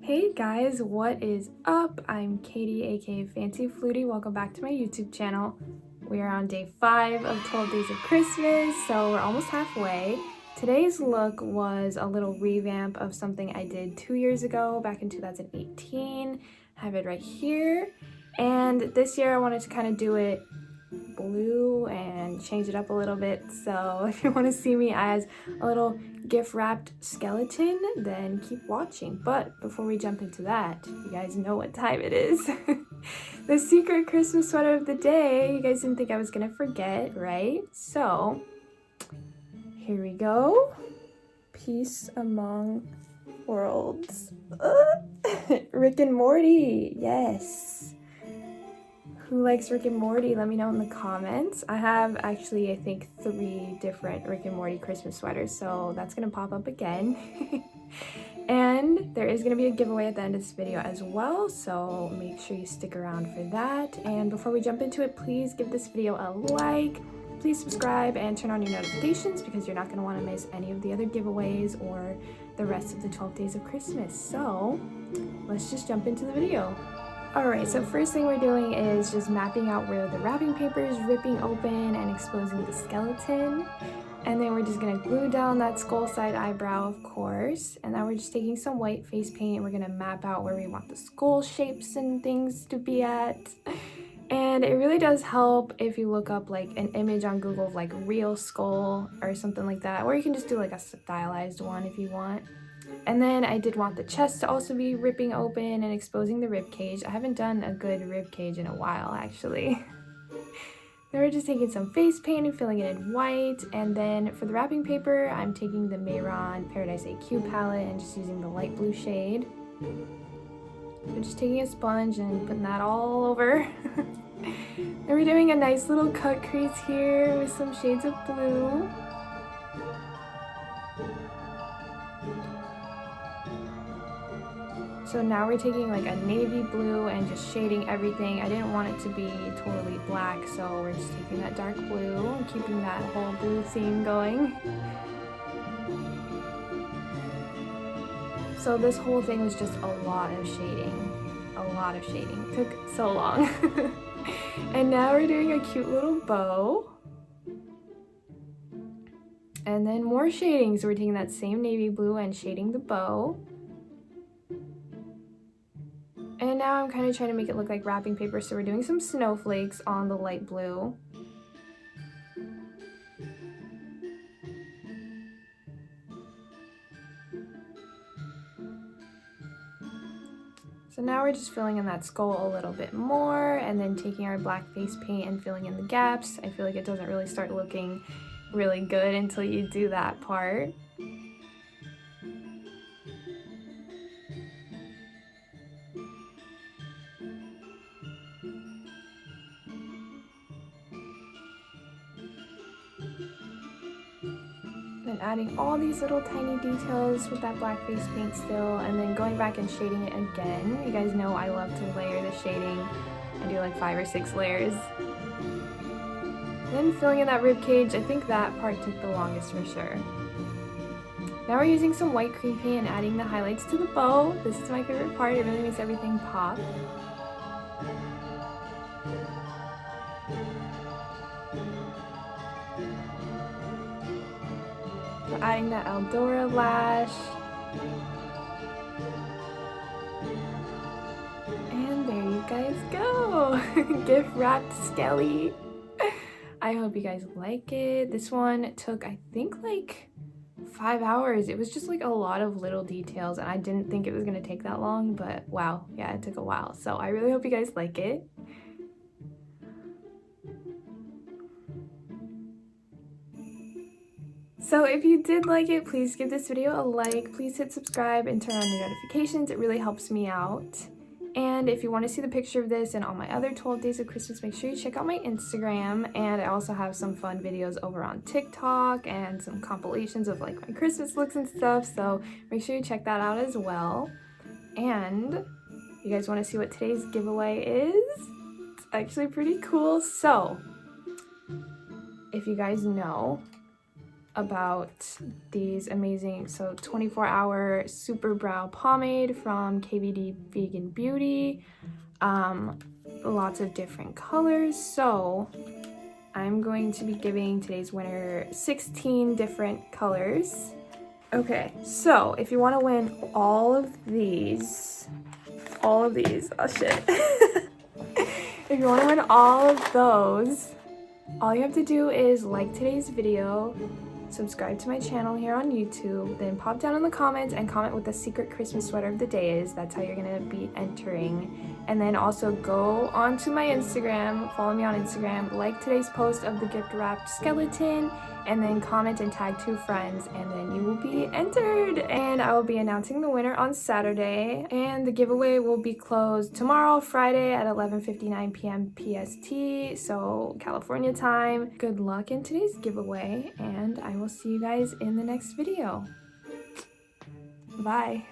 Hey guys, what is up? I'm Katie, aka Fancy Flutie. Welcome back to my YouTube channel. We are on day 5 of 12 Days of Christmas, so we're almost halfway. Today's look was a little revamp of something I did 2 years ago, back in 2018. I have it right here. And this year I wanted to kind of do it blue and change it up a little bit. So if you want to see me as a little gift wrapped skeleton, then keep watching. But before we jump into that, you guys know what time it is. The secret Christmas sweater of the day. You guys didn't think I was gonna forget, right? So here we go. Peace among worlds. Rick and Morty, yes. Who likes Rick and Morty? Let me know in the comments. I have actually, I think, 3 different Rick and Morty Christmas sweaters, so that's gonna pop up again. And there is gonna be a giveaway at the end of this video as well, so make sure you stick around for that. And before we jump into it, please give this video a like, please subscribe, and turn on your notifications because you're not gonna wanna miss any of the other giveaways or the rest of the 12 Days of Christmas. So let's just jump into the video. Alright, so first thing we're doing is just mapping out where the wrapping paper is ripping open and exposing the skeleton. And then we're just going to glue down that skull side eyebrow, of course. And then we're just taking some white face paint and we're going to map out where we want the skull shapes and things to be at. And it really does help if you look up like an image on Google of like real skull or something like that. Or you can just do like a stylized one if you want. And then I did want the chest to also be ripping open and exposing the rib cage. I haven't done a good rib cage in a while, actually. Then we're just taking some face paint and filling it in white. And then for the wrapping paper, I'm taking the Mayron Paradise AQ palette and just using the light blue shade. So just taking a sponge and putting that all over. Then we're doing a nice little cut crease here with some shades of blue. So now we're taking like a navy blue and just shading everything. I didn't want it to be totally black, so we're just taking that dark blue and keeping that whole blue theme going. So this whole thing was just a lot of shading. A lot of shading. It took so long. And now we're doing a cute little bow. And then more shading. So we're taking that same navy blue and shading the bow. And now I'm kind of trying to make it look like wrapping paper, so we're doing some snowflakes on the light blue. So now we're just filling in that skull a little bit more, and then taking our black face paint and filling in the gaps. I feel like it doesn't really start looking really good until you do that part. And adding all these little tiny details with that black face paint still, and then going back and shading it again. You guys know I love to layer the shading. I do like 5 or 6 layers. Then filling in that rib cage. I think that part took the longest for sure. Now we're using some white cream paint and adding the highlights to the bow. This is my favorite part. It really makes everything pop. We're adding that Eldora lash. And there you guys go. Gift wrapped Skelly. I hope you guys like it. This one took, I think, like 5 hours. It was just like a lot of little details and I didn't think it was gonna take that long, but wow, yeah, it took a while. So I really hope you guys like it. So if you did like it, please give this video a like, please hit subscribe and turn on your notifications. It really helps me out. And if you want to see the picture of this and all my other 12 Days of Christmas, make sure you check out my Instagram. And I also have some fun videos over on TikTok and some compilations of like my Christmas looks and stuff. So make sure you check that out as well. And you guys want to see what today's giveaway is? It's actually pretty cool. So if you guys know, about these amazing, 24-hour super brow pomade from KVD Vegan Beauty. Lots of different colors. So I'm going to be giving today's winner 16 different colors. Okay, so if you want to win all of these, oh shit. If you want to win all of those, all you have to do is like today's video, subscribe to my channel here on YouTube, then pop down in the comments and comment what the secret Christmas sweater of the day is. That's how you're gonna be entering. And then also go onto my Instagram, follow me on Instagram, like today's post of the gift wrapped skeleton, and then comment and tag 2 friends, and then you will be entered. And I will be announcing the winner on Saturday, and the giveaway will be closed tomorrow, Friday at 11:59 p.m. PST, so California time. Good luck in today's giveaway, and I will see you guys in the next video. Bye.